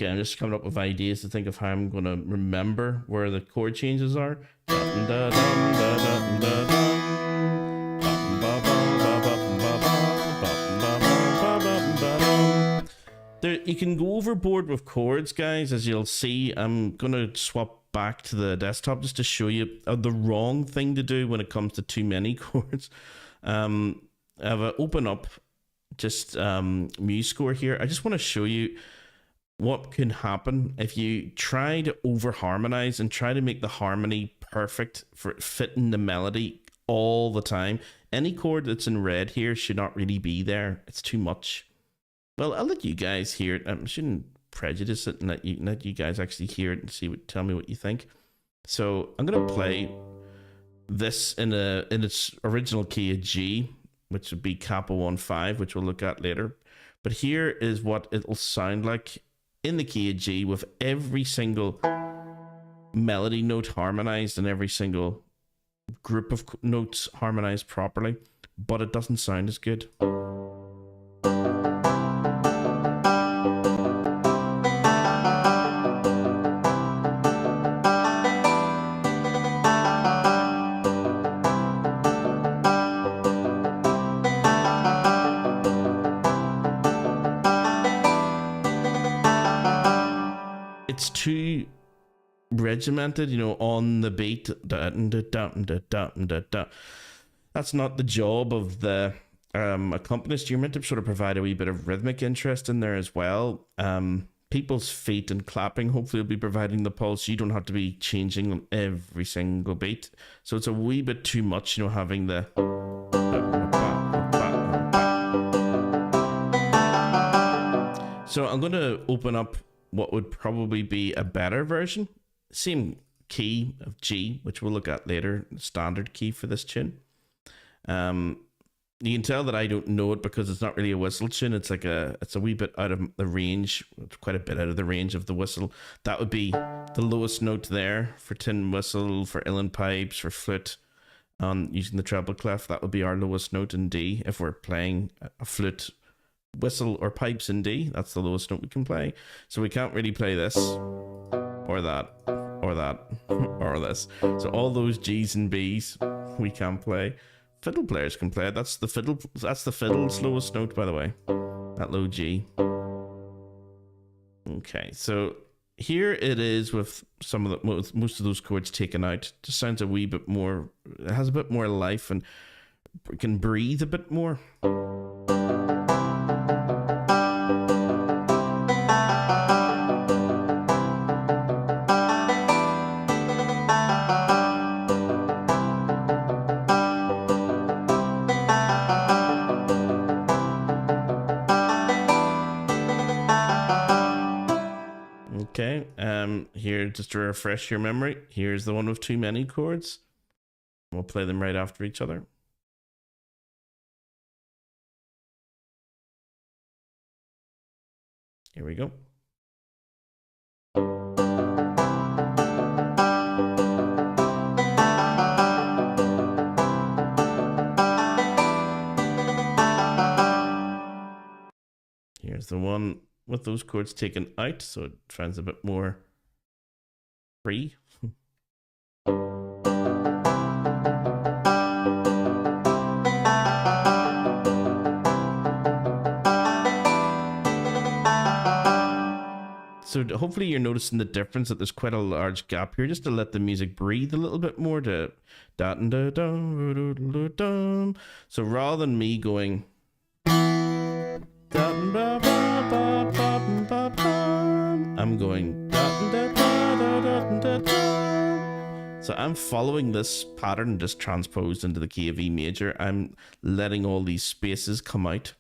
Okay, I'm just coming up with ideas to think of how I'm going to remember where the chord changes are. There, you can go overboard with chords, guys, as you'll see. I'm going to swap back to the desktop just to show you the wrong thing to do when it comes to too many chords. I have an open up just MuseScore here. I just want to show you what can happen if you try to over-harmonize and try to make the harmony perfect for fitting the melody all the time. Any chord that's in red here should not really be there. It's too much. Well, I'll let you guys hear it. I shouldn't prejudice it and let you guys actually hear it and tell me what you think. So I'm gonna play this in its original key of G, which would be Kappa 1-5, which we'll look at later. But here is what it'll sound like in the key of G with every single melody note harmonized and every single group of notes harmonized properly, but it doesn't sound as good. It's too regimented, you know, on the beat. That's not the job of the accompanist. You're meant to sort of provide a wee bit of rhythmic interest in there as well. People's feet and clapping hopefully will be providing the pulse. You don't have to be changing on every single beat. So it's a wee bit too much, you know, having the... So I'm going to open up what would probably be a better version. Same key of G, which we'll look at later, standard key for this tune. You can tell that I don't know it because it's not really a whistle tune. It's like it's a wee bit out of the range. It's quite a bit out of the range of the whistle. That would be the lowest note there for tin whistle, for uilleann pipes, for flute. Using the treble clef, that would be our lowest note in D. If we're playing a flute, whistle, or pipes in D, that's the lowest note we can play. So we can't really play this, or that, or that, or this. So all those G's and B's we can't play. Fiddle players can play it. That's the fiddle's lowest note, by the way. That low G. Okay, so here it is with most of those chords taken out. Just sounds a wee bit more. It has a bit more life and can breathe a bit more. Okay, here, just to refresh your memory, here's the one with too many chords. We'll play them right after each other. Here we go. Here's the one with those chords taken out, so it sounds a bit more free. So hopefully you're noticing the difference, that there's quite a large gap here, just to let the music breathe a little bit more. So rather than me going, I'm going, so I'm following this pattern just transposed into the key of E major. I'm letting all these spaces come out.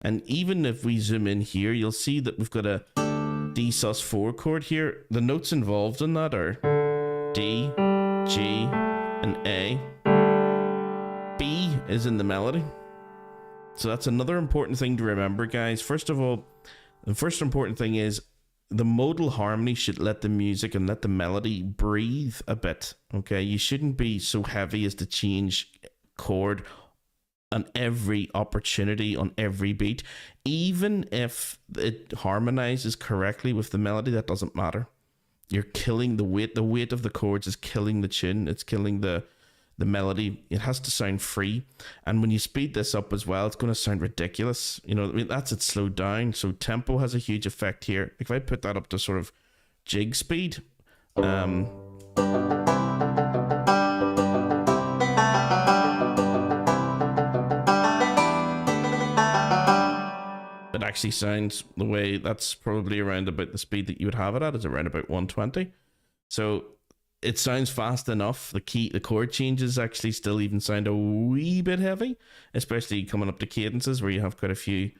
And even if we zoom in here, you'll see that we've got a D sus4 chord here. The notes involved in that are D, G, and A. B is in the melody. So that's another important thing to remember, guys. First of all, the first important thing is the modal harmony should let the music and let the melody breathe a bit. Okay, you shouldn't be so heavy as to change chord on every opportunity, on every beat. Even if it harmonizes correctly with the melody, that doesn't matter. You're killing the weight. The weight of the chords is killing the tune. It's killing the melody. It has to sound free. And when you speed this up as well, it's going to sound ridiculous. You know, I mean, that's it slowed down. So tempo has a huge effect here. If I put that up to sort of jig speed, it actually sounds the way, that's probably around about the speed that you would have it at, is around about 120. So it sounds fast enough. The chord changes actually still even sound a wee bit heavy, especially coming up to cadences where you have quite a few,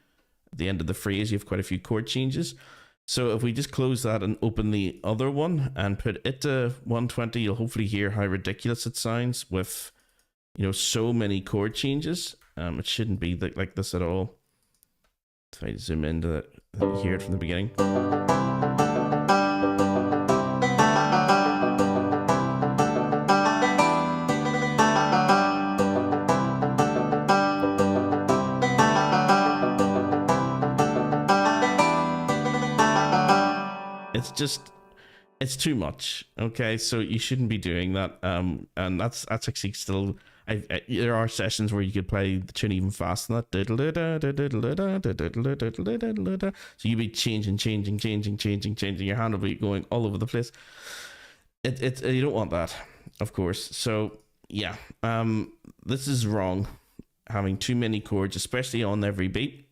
at the end of the phrase, you have quite a few chord changes. So if we just close that and open the other one and put it to 120, you'll hopefully hear how ridiculous it sounds with, you know, so many chord changes. It shouldn't be like this at all. If I zoom into that, hear it from the beginning. It's too much. Okay, so you shouldn't be doing that. And that's actually still. There are sessions where you could play the tune even faster than that. So you'd be changing. Your hand will be going all over the place. You don't want that, of course. So yeah, this is wrong. Having too many chords, especially on every beat.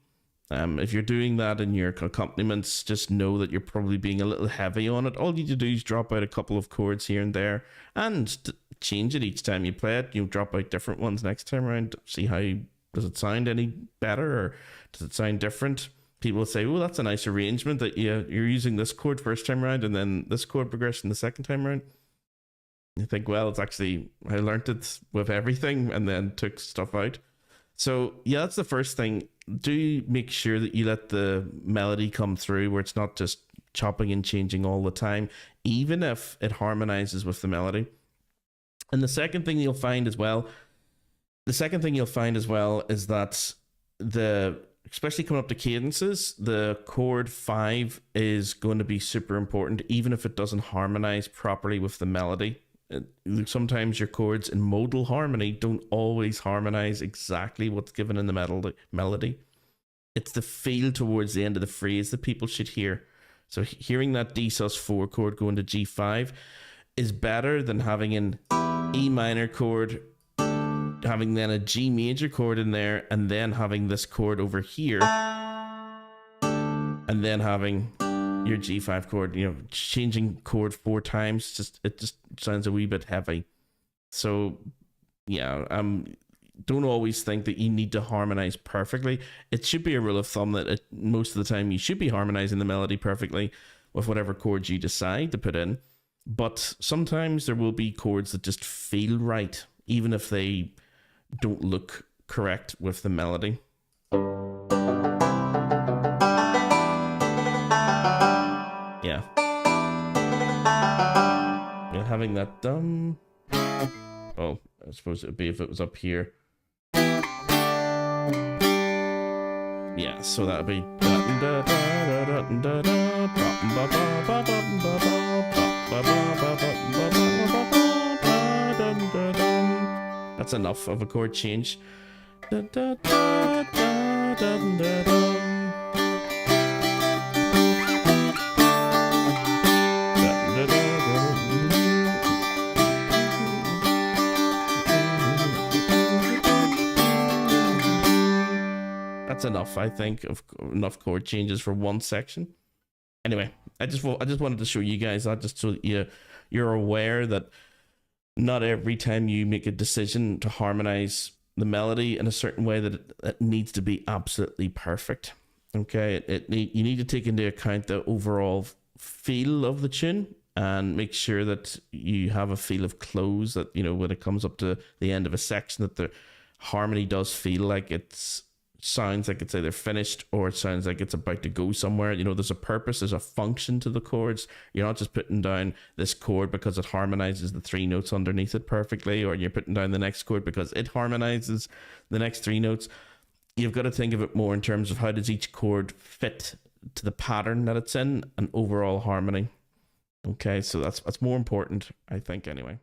If you're doing that in your accompaniments, just know that you're probably being a little heavy on it. All you need to do is drop out a couple of chords here and there and change it each time you play it. You drop out different ones next time around. See how does it sound any better, or does it sound different? People will say, well, that's a nice arrangement that you're using this chord first time around and then this chord progression the second time around. You think, well, it's actually, I learned it with everything and then took stuff out. So yeah, that's the first thing. Do make sure that you let the melody come through where it's not just chopping and changing all the time, even if it harmonizes with the melody. And the second thing you'll find as well is that especially coming up to cadences, the chord 5 is going to be super important, even if it doesn't harmonize properly with the melody. Sometimes your chords in modal harmony don't always harmonize exactly what's given in the melody. It's the feel towards the end of the phrase that people should hear. So hearing that D sus4 chord going to G5 is better than having an E minor chord, having then a G major chord in there, and then having this chord over here, and then having your G5 chord. You know, changing chord 4 times, it just sounds a wee bit heavy. So yeah, don't always think that you need to harmonize perfectly. It should be a rule of thumb that most of the time you should be harmonizing the melody perfectly with whatever chords you decide to put in. But sometimes there will be chords that just feel right, even if they don't look correct with the melody. Yeah. You're having that dumb. Oh, I suppose it would be if it was up here. Yeah, so that would be. That's enough of a chord change. That's enough, I think, of enough chord changes for one section. Anyway, I just wanted to show you guys that, just so that you're aware that not every time you make a decision to harmonize the melody in a certain way that it needs to be absolutely perfect. Okay, you need to take into account the overall feel of the tune and make sure that you have a feel of close, that, you know, when it comes up to the end of a section, that the harmony does feel like it's sounds like it's either finished or it sounds like it's about to go somewhere. You know, there's a purpose, there's a function to the chords. You're not just putting down this chord because it harmonizes the 3 notes underneath it perfectly, or you're putting down the next chord because it harmonizes the next 3 notes. You've got to think of it more in terms of how does each chord fit to the pattern that it's in and overall harmony. Okay, so that's more important, I think, anyway.